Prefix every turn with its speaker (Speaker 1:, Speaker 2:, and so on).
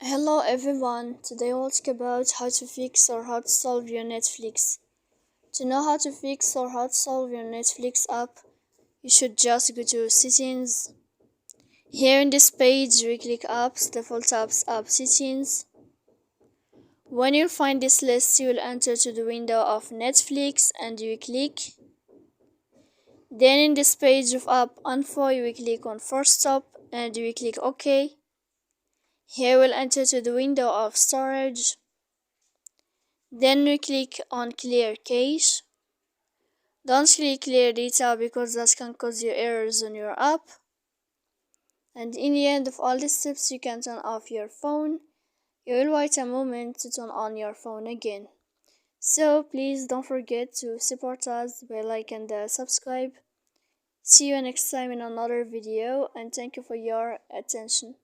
Speaker 1: Hello everyone, today we'll talk about how to fix or how to solve your Netflix. To know how to fix or how to solve your Netflix app, you should just go to settings. Here in this page, we click apps, default apps, app settings. When you find this list, you will enter to the window of Netflix and you click. Then in this page of app info, you will click on force stop and you will click OK. Here we'll enter to the window of storage. Then we click on clear cache. Don't click clear data because that can cause you errors on your app. And in the end of all these steps, you can turn off your phone. You will wait a moment to turn on your phone again. So please don't forget to support us by like and subscribe. See you next time in another video and thank you for your attention.